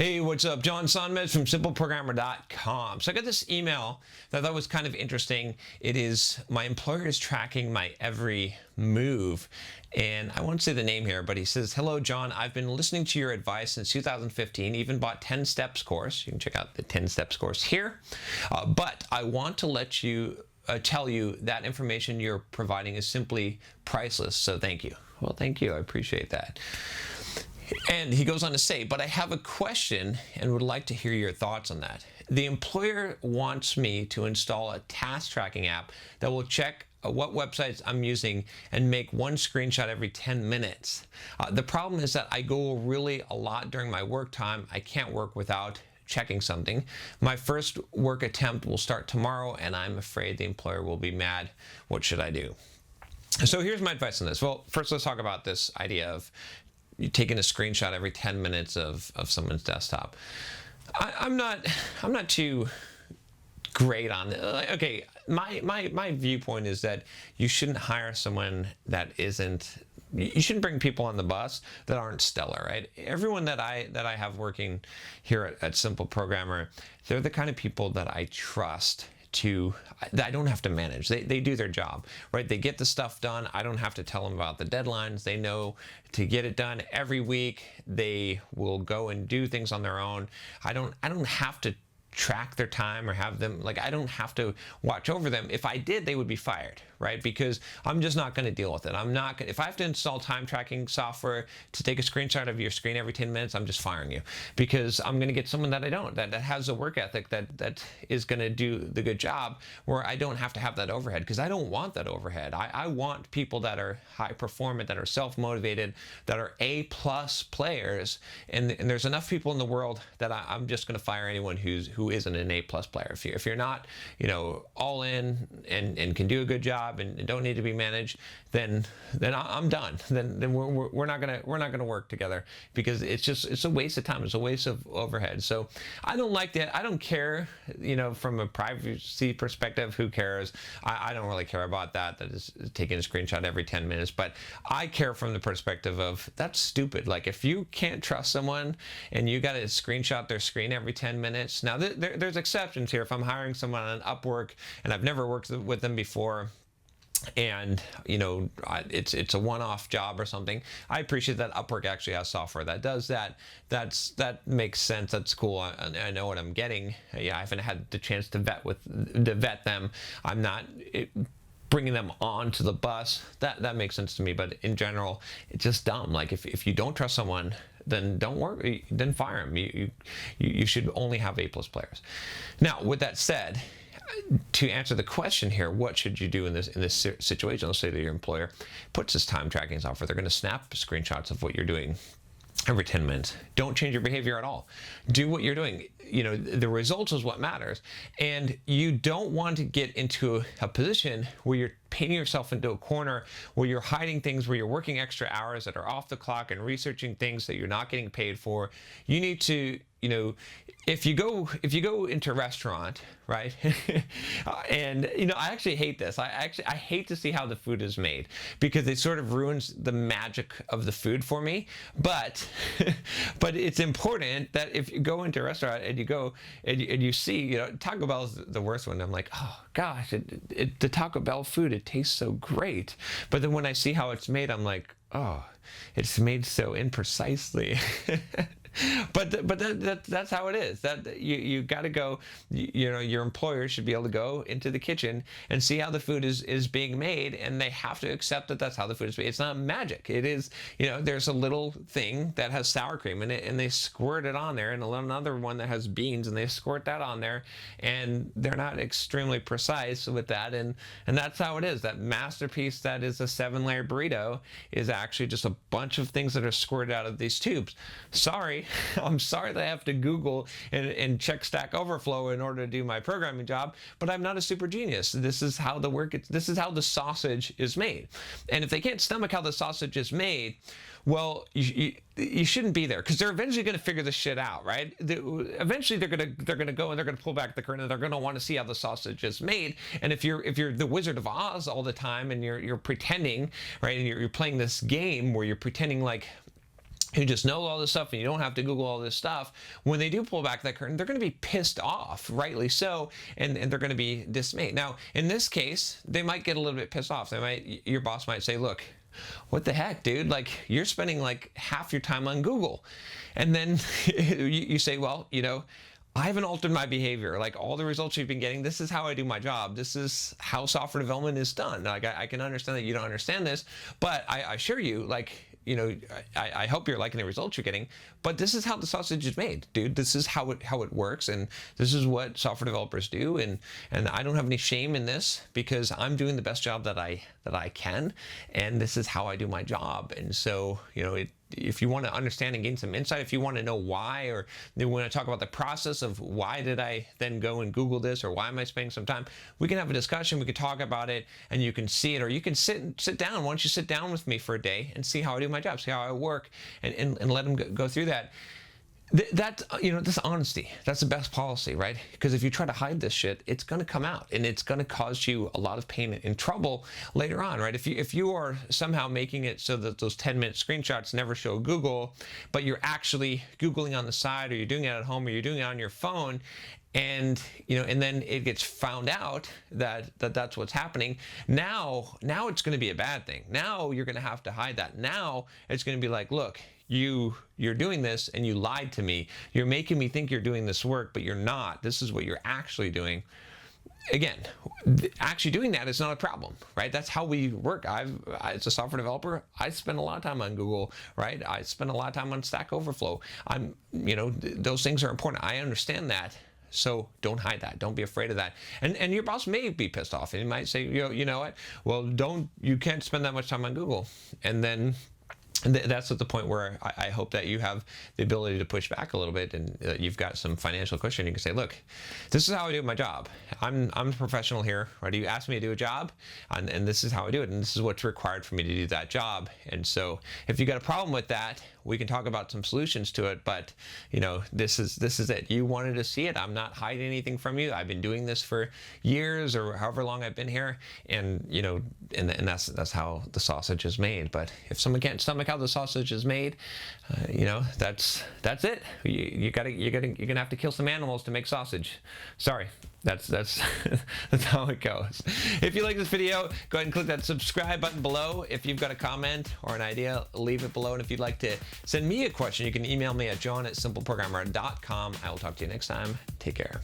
Hey, what's up? John Sonmez from simpleprogrammer.com. So I got this email that I thought was kind of interesting. It is, my employer is tracking my every move. And I won't say the name here, but he says, "Hello, John. I've been listening to your advice since 2015, even bought 10 Steps course. You can check out the 10 Steps course here. But I want to let you tell you that information you're providing is simply priceless. So thank you." Well, thank you. I appreciate that. And he goes on to say, "But I have a question and would like to hear your thoughts on that. The employer wants me to install a task tracking app that will check what websites I'm using and make one screenshot every 10 minutes. The problem is that I go really a lot during my work time. I can't work without checking something. My first work attempt will start tomorrow and I'm afraid the employer will be mad. What should I do?" So here's my advice on this. Well, first let's talk about this idea of you taking a screenshot every 10 minutes of someone's desktop. I'm not too great on it. Okay, my viewpoint is that you shouldn't hire someone that isn't. You shouldn't bring people on the bus that aren't stellar, right? Everyone that I have working here at Simple Programmer, they're the kind of people that I trust that I don't have to manage. They do their job, right? They get the stuff done. I don't have to tell them about the deadlines. They know to get it done every week. They will go and do things on their own. I don't have to track their time or have them, like, I don't have to watch over them. If I did, they would be fired, right? Because I'm just not going to deal with it. I'm not going if I have to install time tracking software to take a screenshot of your screen every 10 minutes, I'm just firing you, because I'm going to get someone that I don't, that has a work ethic that is going to do the good job, where I don't have to have that overhead, because I don't want that overhead. I want people that are high performant, that are self-motivated, that are A+ players, and there's enough people in the world that I'm just going to fire anyone who isn't an A+ player. If you're not, all in and can do a good job and don't need to be managed, then I'm done. Then we're not gonna work together, because it's a waste of time. It's a waste of overhead. So I don't like that. I don't care. From a privacy perspective, who cares? I don't really care about that. That is taking a screenshot every 10 minutes. But I care from the perspective of, that's stupid. Like, if you can't trust someone and you got to screenshot their screen every 10 minutes. Now there's exceptions here. If I'm hiring someone on Upwork and I've never worked with them before, and it's a one-off job or something, I appreciate that Upwork actually has software that does that. That makes sense. That's cool. I know what I'm getting. Yeah, I haven't had the chance to vet them. I'm not bringing them onto the bus. That makes sense to me. But in general, it's just dumb. Like, if you don't trust someone, then don't work. Then fire them. You should only have A+ players. Now, with that said, to answer the question here, what should you do in this situation? Let's say that your employer puts this time tracking software. They're going to snap screenshots of what you're doing every 10 minutes. Don't change your behavior at all. Do what you're doing. The results is what matters. And you don't want to get into a position where you're painting yourself into a corner, where you're hiding things, where you're working extra hours that are off the clock and researching things that you're not getting paid for. You need to, if you go into a restaurant, right? And I actually hate this. I hate to see how the food is made, because it sort of ruins the magic of the food for me. But but it's important that if you go into a restaurant and you go and you see, Taco Bell is the worst one. I'm like, oh gosh, the Taco Bell food, it tastes so great. But then when I see how it's made, I'm like, oh, it's made so imprecisely. But that's how it is. That you got to go. Your employer should be able to go into the kitchen and see how the food is being made, and they have to accept that that's how the food is made. It's not magic. It is. There's a little thing that has sour cream in it, and they squirt it on there, and another one that has beans, and they squirt that on there, and they're not extremely precise with that, and that's how it is. That masterpiece that is a 7-layer burrito is actually just a bunch of things that are squirted out of these tubes. Sorry. I'm sorry that I have to Google and check Stack Overflow in order to do my programming job, but I'm not a super genius. This is how this is how the sausage is made. And if they can't stomach how the sausage is made, well, you shouldn't be there, because they're eventually going to figure this shit out, right? Eventually they're going to go and they're going to pull back the curtain, and they're going to want to see how the sausage is made. And if you're the Wizard of Oz all the time, and you're pretending, right, and you're playing this game where you're pretending like who just know all this stuff and you don't have to Google all this stuff, when they do pull back that curtain, they're going to be pissed off, rightly so, and they're going to be dismayed. Now, in this case, they might get a little bit pissed off. Your boss might say, look, what the heck, dude? Like, you're spending like half your time on Google. And then you say, well, I haven't altered my behavior. Like, all the results you've been getting, this is how I do my job. This is how software development is done. Like, I can understand that you don't understand this, but I assure you, like, I hope you're liking the results you're getting, but this is how the sausage is made, dude. This is how it works, and this is what software developers do, and I don't have any shame in this because I'm doing the best job that I can, and this is how I do my job. And so, if you want to understand and gain some insight, if you want to know why, or you want to talk about the process of why did I then go and Google this, or why am I spending some time, we can have a discussion, we can talk about it, and you can see it, or you can sit down. Why don't you sit down with me for a day and see how I do my job, see how I work, and let them go through that. That's this honesty, that's the best policy, right? Because if you try to hide this shit, it's going to come out, and it's going to cause you a lot of pain and trouble later on, right? If you are somehow making it so that those 10-minute screenshots never show Google, but you're actually Googling on the side, or you're doing it at home, or you're doing it on your phone, and and then it gets found out that's what's happening. Now it's going to be a bad thing. Now you're going to have to hide that. Now it's going to be like, look, you're doing this and you lied to me. You're making me think you're doing this work, but you're not. This is what you're actually doing. Again, actually doing that is not a problem, right? That's how we work. As a software developer, I spend a lot of time on Google, right? I spend a lot of time on Stack Overflow. Those things are important. I understand that. So don't hide that. Don't be afraid of that. And your boss may be pissed off, and he might say, you know what? Well, you can't spend that much time on Google. And then that's at the point where I hope that you have the ability to push back a little bit, and you've got some financial cushion. You can say, look, this is how I do my job. I'm a professional here, right? You asked me to do a job, and this is how I do it, and this is what's required for me to do that job. And so if you got a problem with that, we can talk about some solutions to it, but this is it. You wanted to see it. I'm not hiding anything from you. I've been doing this for years, or however long I've been here, and and that's how the sausage is made. But if someone can't stomach how the sausage is made, that's it. You're gonna have to kill some animals to make sausage. Sorry, that's that's how it goes. If you like this video, go ahead and click that subscribe button below. If you've got a comment or an idea, leave it below. And if you'd like to send me a question, you can email me at john@simpleprogrammer.com. I will talk to you next time. Take care.